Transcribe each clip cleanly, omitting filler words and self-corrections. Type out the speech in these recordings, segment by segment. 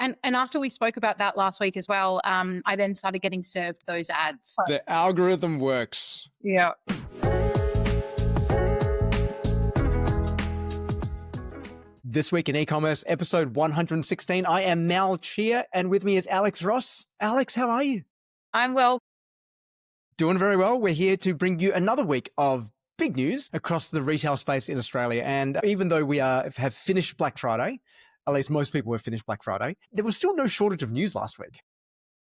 And after we spoke about that last week as well, I then started getting served those ads. The algorithm works. Yeah. This week in e-commerce, episode 116. I am Mal Chia, and with me is Alex Ross. Alex, how are you? I'm well. Doing very well. We're here to bring you another week of big news across the retail space in Australia. And even though we have finished Black Friday, at least most people have finished Black Friday, there was still no shortage of news last week.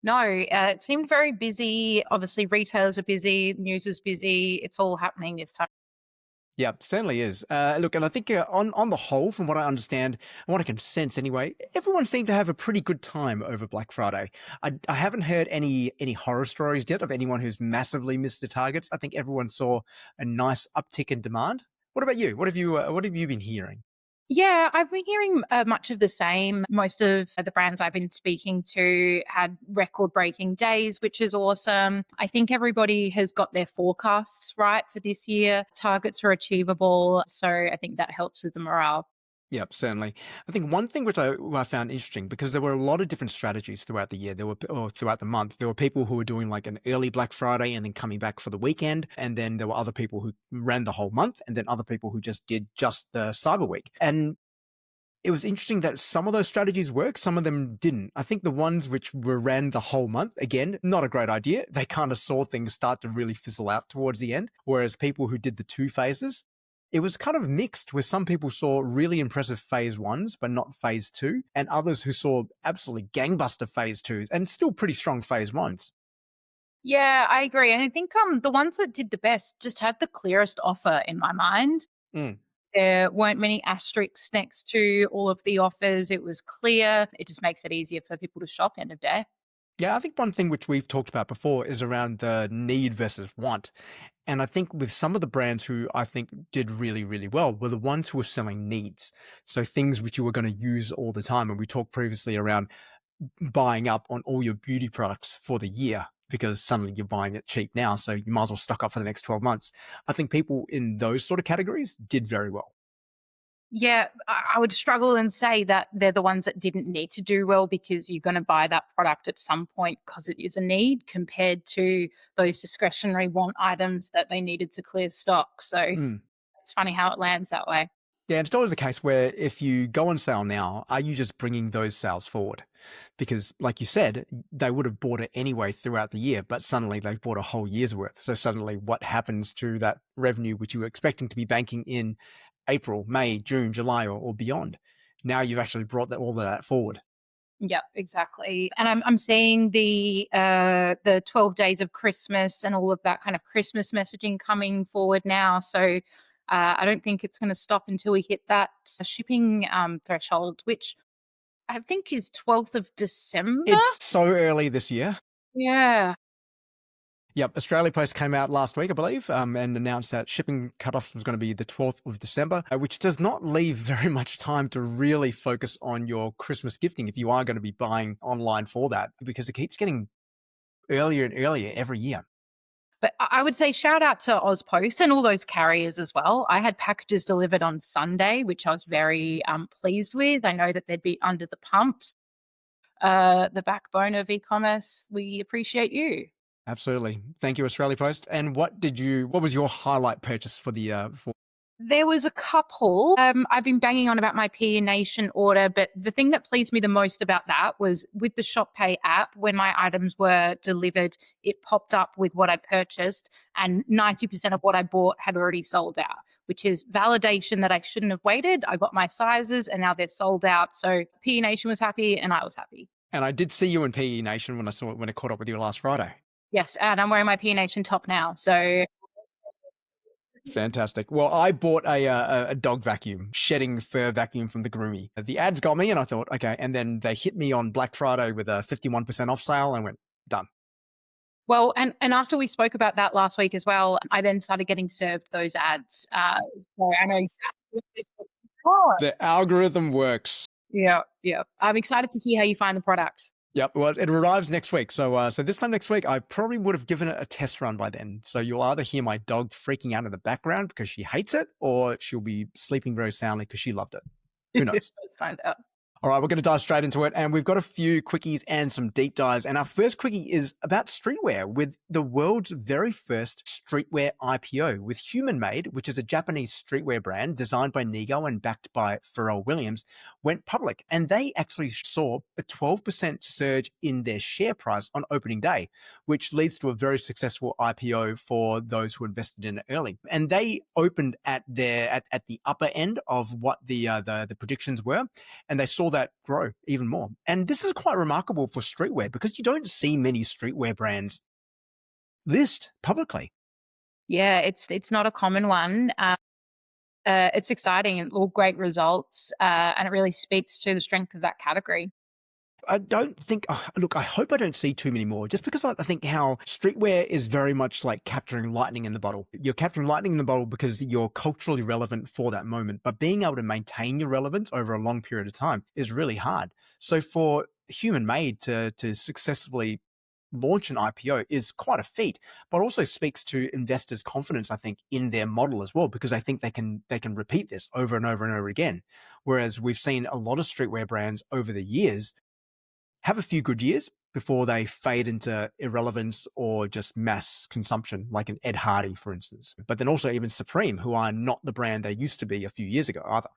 No, it seemed very busy. Obviously, retailers are busy, news was busy. It's all happening this time. Yeah, certainly is. Look, and I think on the whole, from what I understand and what I can sense anyway, everyone seemed to have a pretty good time over Black Friday. I haven't heard any horror stories yet of anyone who's massively missed the targets. I think everyone saw a nice uptick in demand. What about you? What have you been hearing? Yeah, I've been hearing much of the same. Most of the brands I've been speaking to had record-breaking days, which is awesome. I think everybody has got their forecasts right for this year. Targets are achievable, so I think that helps with the morale. Yeah, certainly. I think one thing which I found interesting, because there were a lot of different strategies throughout the year, or throughout the month. There were people who were doing like an early Black Friday and then coming back for the weekend. And then there were other people who ran the whole month, and then other people who just did just the Cyber Week. And it was interesting that some of those strategies worked, some of them didn't. I think the ones which were ran the whole month, again, not a great idea. They kind of saw things start to really fizzle out towards the end. Whereas people who did the 2 phases, it was kind of mixed, where some people saw really impressive phase 1s, but not phase 2, and others who saw absolutely gangbuster phase 2s and still pretty strong phase 1s. Yeah, I agree. And I think the ones that did the best just had the clearest offer in my mind. Mm. There weren't many asterisks next to all of the offers. It was clear. It just makes it easier for people to shop end of day. Yeah, I think one thing which we've talked about before is around the need versus want. And I think with some of the brands who I think did really, really well were the ones who were selling needs. So things which you were going to use all the time. And we talked previously around buying up on all your beauty products for the year, because suddenly you're buying it cheap now. So you might as well stock up for the next 12 months. I think people in those sort of categories did very well. Yeah, I would struggle and say that they're the ones that didn't need to do well, because you're going to buy that product at some point because it is a need, compared to those discretionary want items that they needed to clear stock. So It's funny how it lands that way. Yeah, and it's always a case where if you go on sale now, are you just bringing those sales forward? Because like you said, they would have bought it anyway throughout the year, but suddenly they've bought a whole year's worth. So suddenly what happens to that revenue, which you were expecting to be banking in April, May, June, July, or beyond? Now you've actually brought all of that forward. Yeah, exactly. And I'm seeing the 12 days of Christmas and all of that kind of Christmas messaging coming forward now. So I don't think it's going to stop until we hit that shipping threshold, which I think is 12th of December. It's so early this year. Yeah. Yep, Australia Post came out last week, I believe, and announced that shipping cutoff was going to be the 12th of December, which does not leave very much time to really focus on your Christmas gifting if you are going to be buying online for that, because it keeps getting earlier and earlier every year. But I would say shout out to AusPost and all those carriers as well. I had packages delivered on Sunday, which I was very pleased with. I know that they'd be under the pumps. The backbone of e-commerce. We appreciate you. Absolutely. Thank you, Australia Post. And what was your highlight purchase for the, There was a couple. I've been banging on about my PE Nation order, but the thing that pleased me the most about that was with the ShopPay app, when my items were delivered, it popped up with what I purchased, and 90% of what I bought had already sold out, which is validation that I shouldn't have waited. I got my sizes and now they're sold out. So PE Nation was happy and I was happy. And I did see you in PE Nation when I caught up with you last Friday. Yes, and I'm wearing my PE Nation top now. So fantastic. Well, I bought a dog vacuum, shedding fur vacuum from the Groomie. The ads got me and I thought, okay. And then they hit me on Black Friday with a 51% off sale and I went, done. Well, and after we spoke about that last week as well, I then started getting served those ads. So I know exactly what this was for. The algorithm works. Yeah. I'm excited to hear how you find the product. Yep. Well, it arrives next week. So this time next week, I probably would have given it a test run by then. So you'll either hear my dog freaking out in the background because she hates it, or she'll be sleeping very soundly because she loved it. Who knows? Let's find out. All right, we're going to dive straight into it. And we've got a few quickies and some deep dives. And our first quickie is about streetwear with the world's very first streetwear IPO with Human Made, which is a Japanese streetwear brand designed by Nigo and backed by Pharrell Williams, went public. And they actually saw a 12% surge in their share price on opening day, which leads to a very successful IPO for those who invested in it early. And they opened at the upper end of what the predictions were, and they saw that grow even more. And this is quite remarkable for streetwear because you don't see many streetwear brands list publicly. Yeah, it's not a common one. It's exciting and all great results, and it really speaks to the strength of that category. I don't think, look, I hope I don't see too many more just because I think how streetwear is very much like capturing lightning in the bottle. You're capturing lightning in the bottle because you're culturally relevant for that moment, but being able to maintain your relevance over a long period of time is really hard. So for Human Made to successfully launch an IPO is quite a feat, but also speaks to investors' confidence, I think, in their model as well, because I think they can repeat this over and over and over again. Whereas we've seen a lot of streetwear brands over the years have a few good years before they fade into irrelevance or just mass consumption, like an Ed Hardy, for instance. But then also even Supreme, who are not the brand they used to be a few years ago either.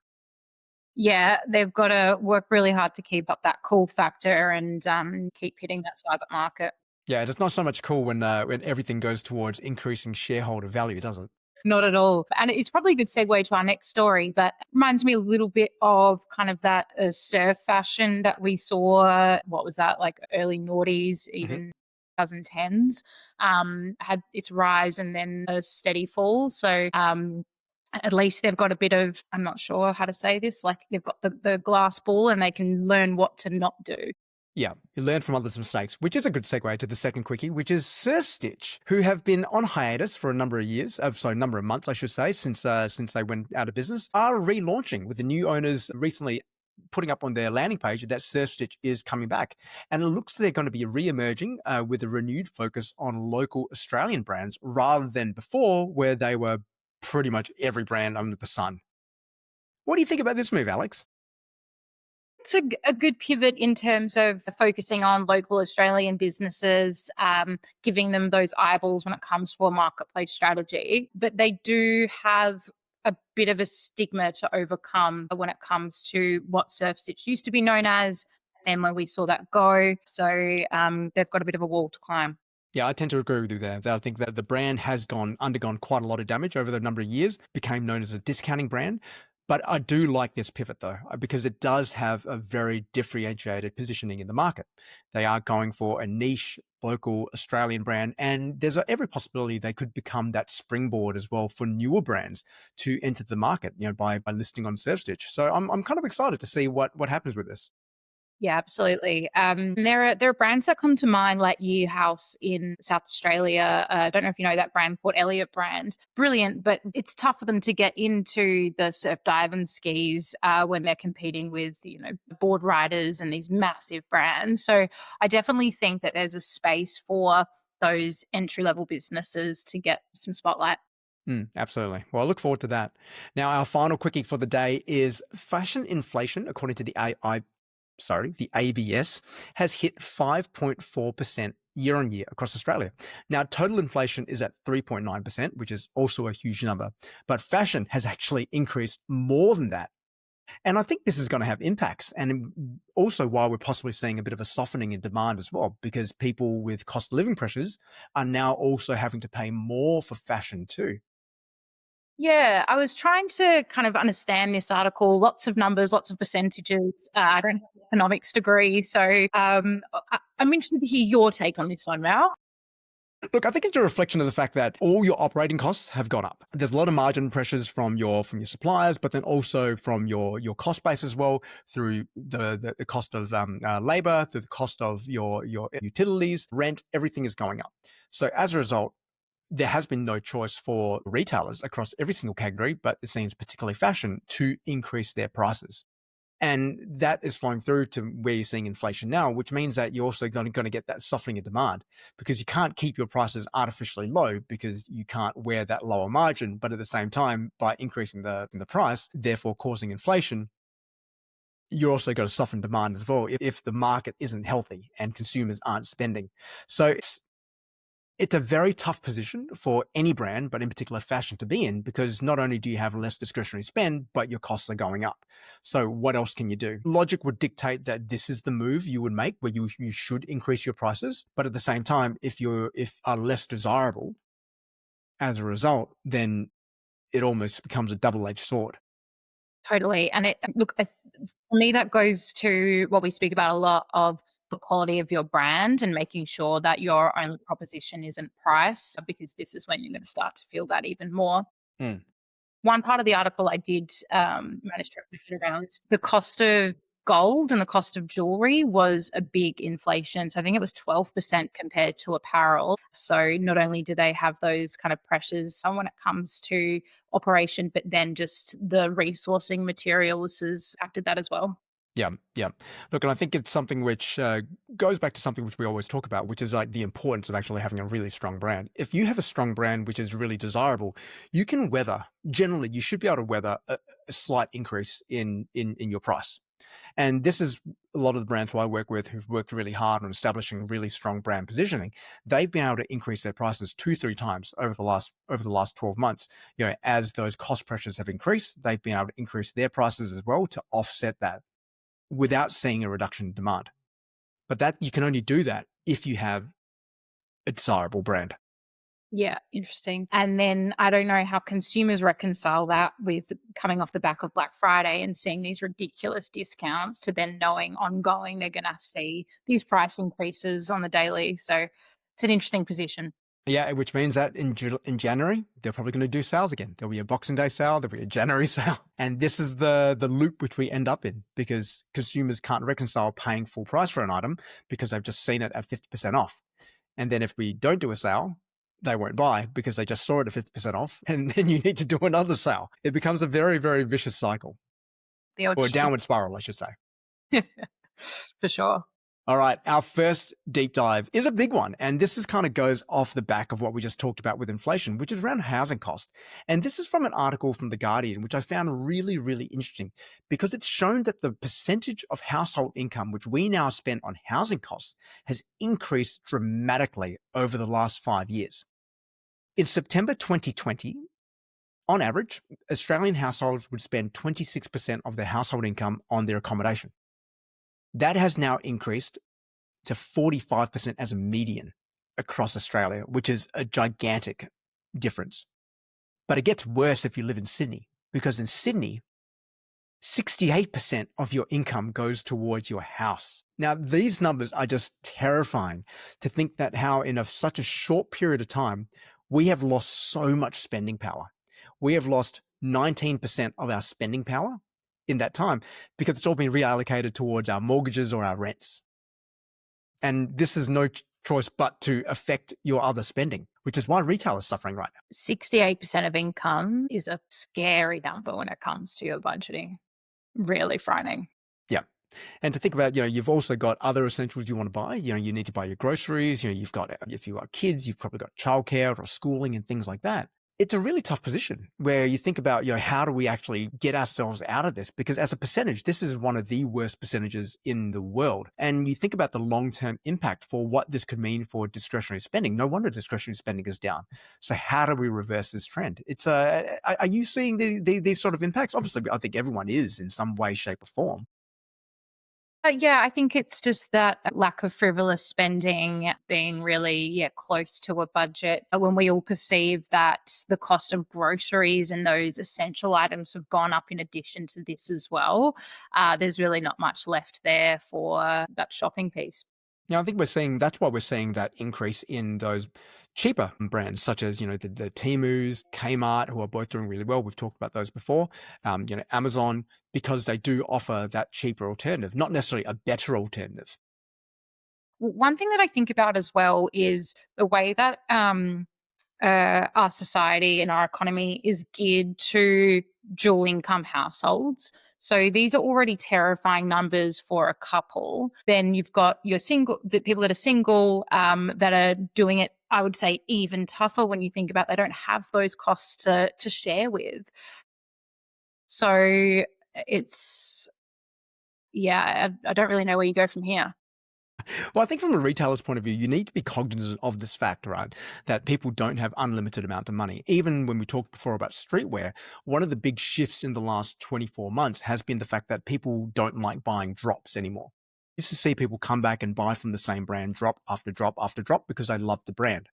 Yeah, they've got to work really hard to keep up that cool factor and keep hitting that target market. Yeah, it's not so much cool when everything goes towards increasing shareholder value, does it? Not at all. And it's probably a good segue to our next story, but it reminds me a little bit of kind of that surf fashion that we saw. What was that, like early noughties, Mm-hmm. even 2010s, had its rise and then a steady fall. So at least they've got a bit of, I'm not sure how to say this, like they've got the glass ball and they can learn what to not do. Yeah, you learn from others' mistakes, which is a good segue to the second quickie, which is Surf Stitch, who have been on hiatus for a number of years, number of months, I should say, since they went out of business, are relaunching with the new owners recently putting up on their landing page that Surf Stitch is coming back. And it looks they're going to be re-emerging with a renewed focus on local Australian brands rather than before, where they were pretty much every brand under the sun. What do you think about this move, Alex? It's a good pivot in terms of focusing on local Australian businesses, giving them those eyeballs when it comes to a marketplace strategy. But they do have a bit of a stigma to overcome when it comes to what Surf Stitch used to be known as, and when we saw that go. So they've got a bit of a wall to climb. Yeah, I tend to agree with you there. That I think that the brand has undergone quite a lot of damage over the number of years, became known as a discounting brand. But I do like this pivot though, because it does have a very differentiated positioning in the market. They are going for a niche local Australian brand, and there's every possibility they could become that springboard as well for newer brands to enter the market, by listing on Surf Stitch. So I'm kind of excited to see what happens with this. Yeah, absolutely. There are brands that come to mind like Year House in South Australia. I don't know if you know that brand, Port Elliot brand. Brilliant, but it's tough for them to get into the surf dive and skis when they're competing with board riders and these massive brands. So I definitely think that there's a space for those entry level businesses to get some spotlight. Absolutely. Well, I look forward to that. Now, our final quickie for the day is fashion inflation, according to the the ABS, has hit 5.4% year on year across Australia. Now, total inflation is at 3.9%, which is also a huge number, but fashion has actually increased more than that. And I think this is going to have impacts, and also why we're possibly seeing a bit of a softening in demand as well, because people with cost of living pressures are now also having to pay more for fashion too. Yeah, I was trying to kind of understand this article, lots of numbers, lots of percentages. I don't have an economics degree, so I'm interested to hear your take on this one, Mal. Look, I think it's a reflection of the fact that all your operating costs have gone up. There's a lot of margin pressures from your suppliers, but then also from your cost base as well, through the cost of labor, through the cost of your utilities, rent. Everything is going up. So as a result, there has been no choice for retailers across every single category, but it seems particularly fashion, to increase their prices. And that is flowing through to where you're seeing inflation now, which means that you're also going to get that softening of demand, because you can't keep your prices artificially low because you can't wear that lower margin. But at the same time, by increasing the price, therefore causing inflation, you're also got to soften demand as well if the market isn't healthy and consumers aren't spending. So it's a very tough position for any brand, but in particular fashion, to be in, because not only do you have less discretionary spend, but your costs are going up. So what else can you do? Logic would dictate that this is the move you would make, where you should increase your prices. But at the same time, if are less desirable as a result, then it almost becomes a double-edged sword. Totally. And for me, that goes to what we speak about a lot of the quality of your brand and making sure that your only proposition isn't price, because this is when you're going to start to feel that even more. Mm. One part of the article I did manage to wrap it around the cost of gold and the cost of jewelry was a big inflation. So I think it was 12% compared to apparel. So not only do they have those kind of pressures when it comes to operation, but then just the resourcing materials has acted that as well. Yeah, yeah. Look, and I think it's something which goes back to something which we always talk about, which is like the importance of actually having a really strong brand. If you have a strong brand which is really desirable, you can generally, you should be able to weather a slight increase in your price. And this is a lot of the brands who I work with who've worked really hard on establishing really strong brand positioning. They've been able to increase their prices 2-3 times over the last 12 months. As those cost pressures have increased, they've been able to increase their prices as well to offset that, without seeing a reduction in demand. But that you can only do that if you have a desirable brand. Yeah, interesting. And then I don't know how consumers reconcile that with coming off the back of Black Friday and seeing these ridiculous discounts to then knowing ongoing they're going to see these price increases on the daily. So it's an interesting position. Yeah, which means that in January, they're probably going to do sales again. There'll be a Boxing Day sale, there'll be a January sale. And this is the loop which we end up in, because consumers can't reconcile paying full price for an item because they've just seen it at 50% off. And then if we don't do a sale, they won't buy because they just saw it at 50% off. And then you need to do another sale. It becomes a very, very vicious cycle, The old or a downward spiral, I should say. for sure. All right, our first deep dive is a big one. And this kind of goes off the back of what we just talked about with inflation, which is around housing cost. And this is from an article from The Guardian, which I found really, really interesting, because it's shown that the percentage of household income which we now spend on housing costs has increased dramatically over the last 5 years. In September 2020, on average, Australian households would spend 26% of their household income on their accommodation. That has now increased to 45% as a median across Australia, which is a gigantic difference. But it gets worse if you live in Sydney, because in Sydney, 68% of your income goes towards your house. Now, these numbers are just terrifying to think that how in such a short period of time, we have lost so much spending power. We have lost 19% of our spending power in that time, because it's all been reallocated towards our mortgages or our rents. And this is no choice but to affect your other spending, which is why retail is suffering right now. 68% of income is a scary number when it comes to your budgeting. Really frightening. Yeah. And to think about, you've also got other essentials you want to buy. You need to buy your groceries. You've got, if you've got kids, you've probably got childcare or schooling and things like that. It's a really tough position where you think about, how do we actually get ourselves out of this? Because as a percentage, this is one of the worst percentages in the world. And you think about the long-term impact for what this could mean for discretionary spending. No wonder discretionary spending is down. So how do we reverse this trend? Are you seeing these sort of impacts? Obviously, I think everyone is in some way, shape or form. Yeah, I think it's just that lack of frivolous spending being really, close to a budget. When we all perceive that the cost of groceries and those essential items have gone up in addition to this as well, there's really not much left there for that shopping piece. Yeah, I think that's why we're seeing that increase in those cheaper brands, such as, the Temus, Kmart, who are both doing really well. We've talked about those before. Amazon, because they do offer that cheaper alternative, not necessarily a better alternative. One thing that I think about as well is the way that our society and our economy is geared to dual income households. So these are already terrifying numbers for a couple. Then you've got the people that are single, that are doing it, I would say, even tougher when you think about they don't have those costs to share with. So it's yeah, I don't really know where you go from here. Well, I think from a retailer's point of view, you need to be cognizant of this fact, right? That people don't have unlimited amount of money. Even when we talked before about streetwear, one of the big shifts in the last 24 months has been the fact that people don't like buying drops anymore. I used to see people come back and buy from the same brand drop after drop after drop because they love the brand.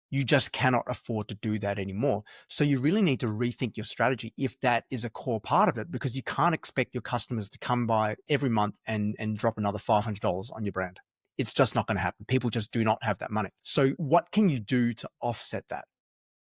You just cannot afford to do that anymore. So you really need to rethink your strategy if that is a core part of it, because you can't expect your customers to come by every month and drop another $500 on your brand. It's just not going to happen. People just do not have that money. So what can you do to offset that?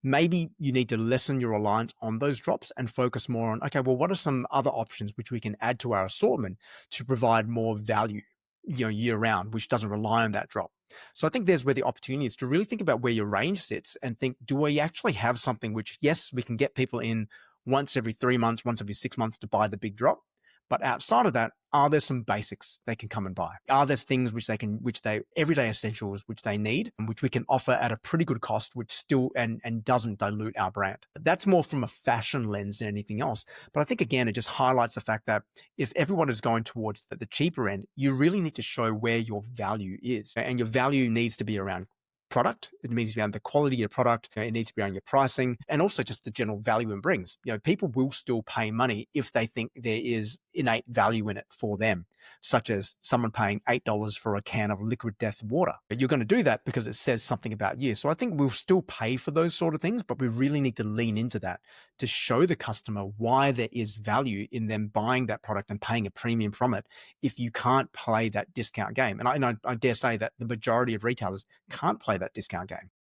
Maybe you need to lessen your reliance on those drops and focus more on, okay, well, what are some other options which we can add to our assortment to provide more value, year round, which doesn't rely on that drop. So I think there's where the opportunity is to really think about where your range sits and think, do we actually have something which, yes, we can get people in once every 3 months, once every 6 months to buy the big drop. But outside of that, are there some basics they can come and buy? Are there things which they everyday essentials which they need and which we can offer at a pretty good cost, which still and doesn't dilute our brand? That's more from a fashion lens than anything else. But I think again, it just highlights the fact that if everyone is going towards the cheaper end, you really need to show where your value is, and your value needs to be around product. It needs to be around the quality of your product. It needs to be around your pricing and also just the general value it brings. People will still pay money if they think there is innate value in it for them, such as someone paying $8 for a can of liquid death water. You're going to do that because it says something about you. So I think we'll still pay for those sort of things, but we really need to lean into that to show the customer why there is value in them buying that product and paying a premium from it if you can't play that discount game. And I dare say that the majority of retailers can't play that discount game.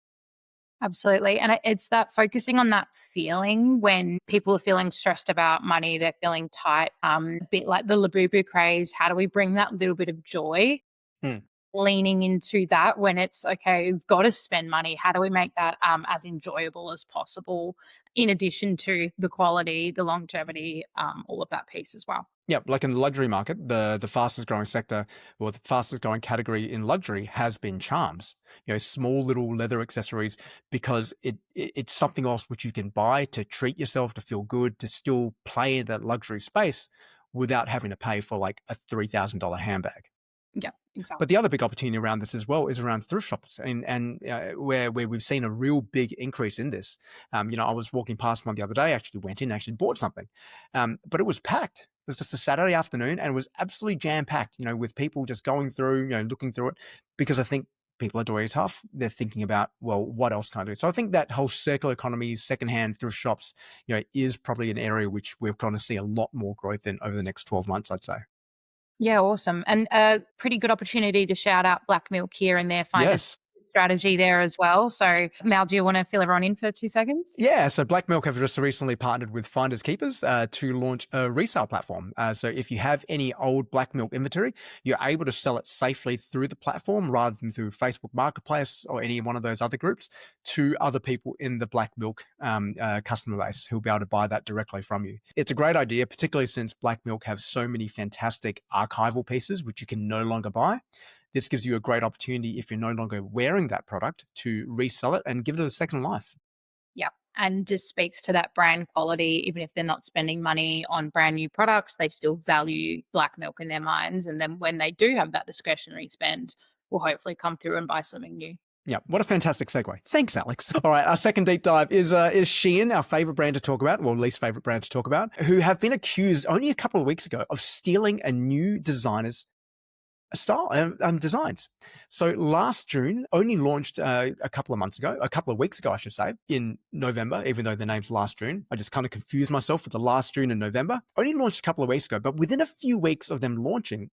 Absolutely. And it's that focusing on that feeling when people are feeling stressed about money, they're feeling tight, a bit like the Labubu craze. How do we bring that little bit of joy? Hmm. Leaning into that when it's okay, we've got to spend money. How do we make that as enjoyable as possible, in addition to the quality, the longevity, all of that piece as well? Yeah, like in the luxury market, the fastest growing sector or the fastest growing category in luxury has been charms. Small little leather accessories, because it's something else which you can buy to treat yourself, to feel good, to still play in that luxury space without having to pay for like a $3,000 handbag. Yeah, exactly. But the other big opportunity around this as well is around thrift shops, and where we've seen a real big increase in this. I was walking past one the other day, actually went in, actually bought something, but it was packed. It was just a Saturday afternoon, and it was absolutely jam packed. With people just going through, looking through it, because I think people are doing it tough. They're thinking about, well, what else can I do? So I think that whole circular economy, secondhand thrift shops, is probably an area which we're going to see a lot more growth in over the next 12 months, I'd say. Yeah, awesome. And a pretty good opportunity to shout out Black Milk here and there, find a Yes. strategy there as well. So, Mal, do you want to fill everyone in for 2 seconds? Yeah, so Black Milk have just recently partnered with Finders Keepers to launch a resale platform. So if you have any old Black Milk inventory, you're able to sell it safely through the platform rather than through Facebook Marketplace or any one of those other groups to other people in the Black Milk customer base who'll be able to buy that directly from you. It's a great idea, particularly since Black Milk have so many fantastic archival pieces which you can no longer buy. This gives you a great opportunity, if you're no longer wearing that product, to resell it and give it a second life. Yeah. And just speaks to that brand quality. Even if they're not spending money on brand new products, they still value Black Milk in their minds. And then when they do have that discretionary spend, will hopefully come through and buy something new. Yeah, what a fantastic segue. Thanks, Alex. All right, our second deep dive is Shein, our favorite brand to talk about, well, least favorite brand to talk about, who have been accused only a couple of weeks ago of stealing a new designer's style and designs. So last June, only launched a couple of weeks ago, I should say, in November, even though the name's last June. I just kind of confused myself with the last June and November. Only launched a couple of weeks ago, but within a few weeks of them launching,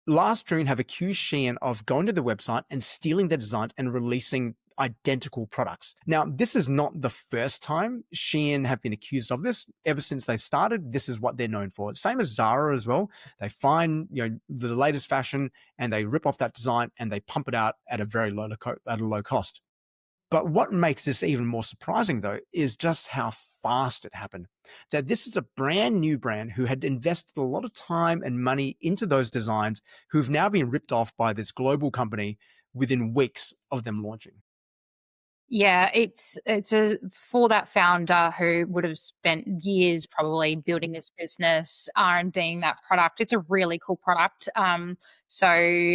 last June have accused Shein of going to the website and stealing their designs and releasing identical products. Now, this is not the first time Shein have been accused of this. Ever since they started, this is what they're known for. Same as Zara as well. They find the latest fashion and they rip off that design and they pump it out at a low cost. But what makes this even more surprising, though, is just how fast it happened. That this is a brand new brand who had invested a lot of time and money into those designs, who've now been ripped off by this global company within weeks of them launching. Yeah, for that founder who would have spent years probably building this business, R&Ding that product. It's a really cool product. So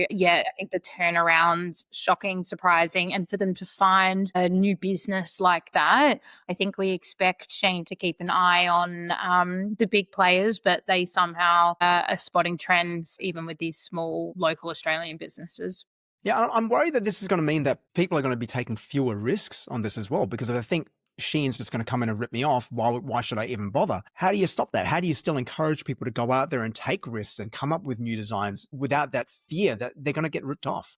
yeah, I think the turnaround's shocking, surprising, and for them to find a new business like that, I think we expect Shein to keep an eye on the big players, but they somehow are spotting trends even with these small local Australian businesses. Yeah, I'm worried that this is going to mean that people are going to be taking fewer risks on this as well, because if I think Shein's just going to come in and rip me off, why should I even bother? How do you stop that? How do you still encourage people to go out there and take risks and come up with new designs without that fear that they're going to get ripped off?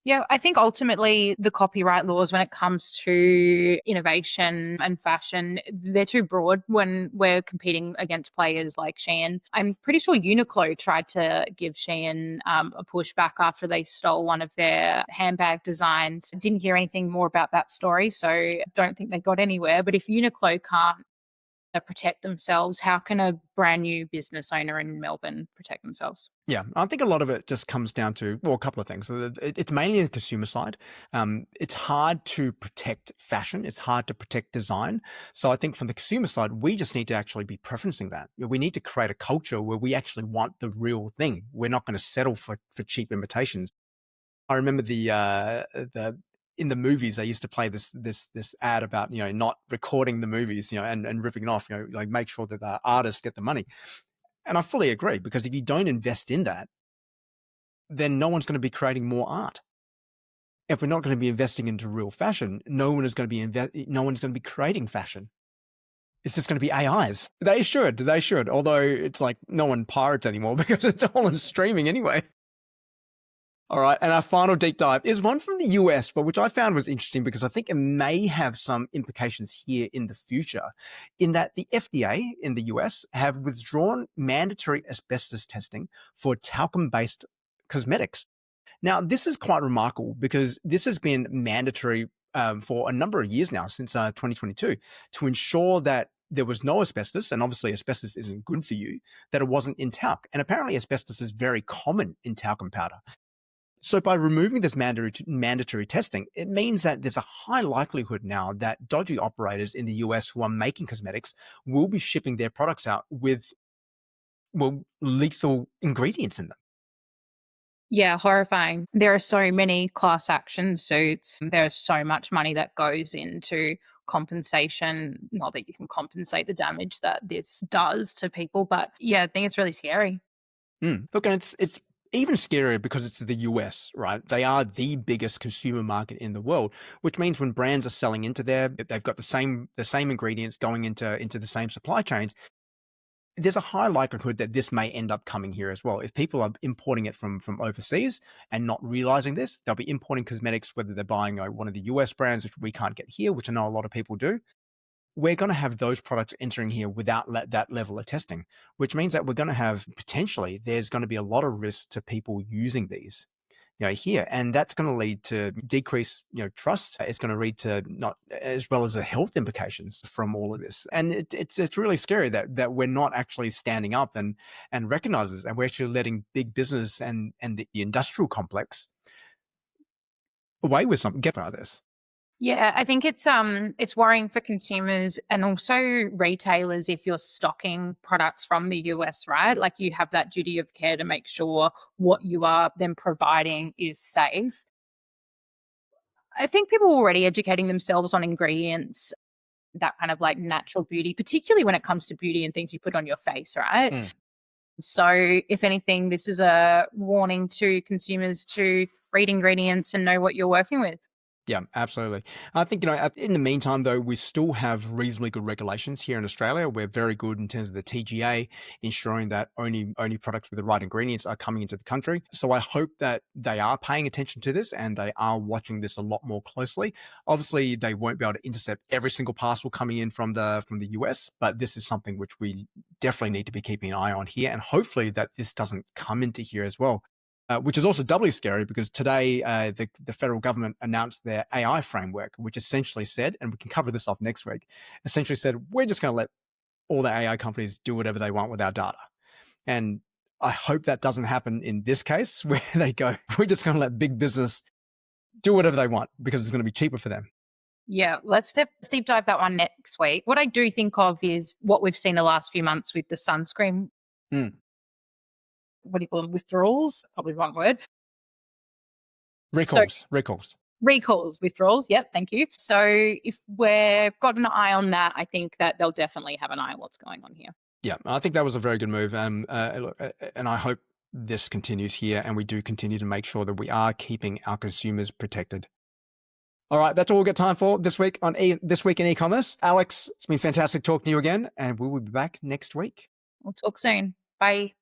Yeah, I think ultimately the copyright laws, when it comes to innovation and fashion, they're too broad when we're competing against players like Shein. I'm pretty sure Uniqlo tried to give Shein a pushback after they stole one of their handbag designs. Didn't hear anything more about that story, so don't think they got anywhere. But if Uniqlo can't protect themselves, how can a brand new business owner in Melbourne protect themselves? Yeah, I think a lot of it just comes down to, well, a couple of things. It's mainly the consumer side. It's hard to protect fashion. It's hard to protect design. So I think from the consumer side, we just need to actually be preferencing that. We need to create a culture where we actually want the real thing. We're not going to settle for cheap imitations. I remember the in the movies they used to play this ad about, not recording the movies, and ripping it off, like make sure that the artists get the money. And I fully agree, because if you don't invest in that, then no one's going to be creating more art. If we're not going to be investing into real fashion, no one's going to be creating fashion. It's just going to be AIs. They should. Although it's like no one pirates anymore because it's all in streaming anyway. All right, and our final deep dive is one from the US, but which I found was interesting because I think it may have some implications here in the future, in that the FDA in the US have withdrawn mandatory asbestos testing for talcum-based cosmetics. Now, this is quite remarkable because this has been mandatory for a number of years now, since 2022, to ensure that there was no asbestos, and obviously asbestos isn't good for you, that it wasn't in talc. And apparently asbestos is very common in talcum powder. So by removing this mandatory testing, it means that there's a high likelihood now that dodgy operators in the US who are making cosmetics will be shipping their products out with, well, lethal ingredients in them. Yeah, horrifying. There are so many class action suits. There's so much money that goes into compensation. Not that you can compensate the damage that this does to people, but yeah, I think it's really scary. Look, and it's even scarier because it's the US, right? They are the biggest consumer market in the world, which means when brands are selling into there, they've got the same ingredients going into the same supply chains. There's a high likelihood that this may end up coming here as well. If people are importing it from overseas and not realizing this, they'll be importing cosmetics, whether they're buying one of the US brands, which we can't get here, which I know a lot of people do. We're going to have those products entering here without that level of testing, which means that we're going to have, potentially, there's going to be a lot of risk to people using these, here, and that's going to lead to decreased, trust. It's going to lead to, not as well as the health implications from all of this, and it's really scary that we're not actually standing up and recognize this, and we're actually letting big business and the industrial complex away with something, get out of this. Yeah, I think it's worrying for consumers and also retailers if you're stocking products from the US, right? Like you have that duty of care to make sure what you are then providing is safe. I think people are already educating themselves on ingredients, that kind of like natural beauty, particularly when it comes to beauty and things you put on your face, right? Mm. So, if anything, this is a warning to consumers to read ingredients and know what you're working with. Yeah, absolutely. I think, in the meantime, though, we still have reasonably good regulations here in Australia. We're very good in terms of the TGA, ensuring that only products with the right ingredients are coming into the country. So I hope that they are paying attention to this and they are watching this a lot more closely. Obviously, they won't be able to intercept every single parcel coming in from the US, but this is something which we definitely need to be keeping an eye on here, and hopefully that this doesn't come into here as well. Which is also doubly scary because today the federal government announced their AI framework, which essentially said, and we can cover this off next week, essentially said, we're just going to let all the AI companies do whatever they want with our data. And I hope that doesn't happen in this case, where they go, we're just going to let big business do whatever they want because it's going to be cheaper for them. Yeah, let's deep dive that one next week. What I do think of is what we've seen the last few months with the sunscreen, Mm. what do you call them, withdrawals? Probably the wrong word. So Recalls. recalls, withdrawals. Yep, thank you. So if we've got an eye on that, I think that they'll definitely have an eye on what's going on here. Yeah, I think that was a very good move. And I hope this continues here and we do continue to make sure that we are keeping our consumers protected. All right, that's all we've got time for this week on This Week in E-commerce. Alex, it's been fantastic talking to you again, and we will be back next week. We'll talk soon. Bye.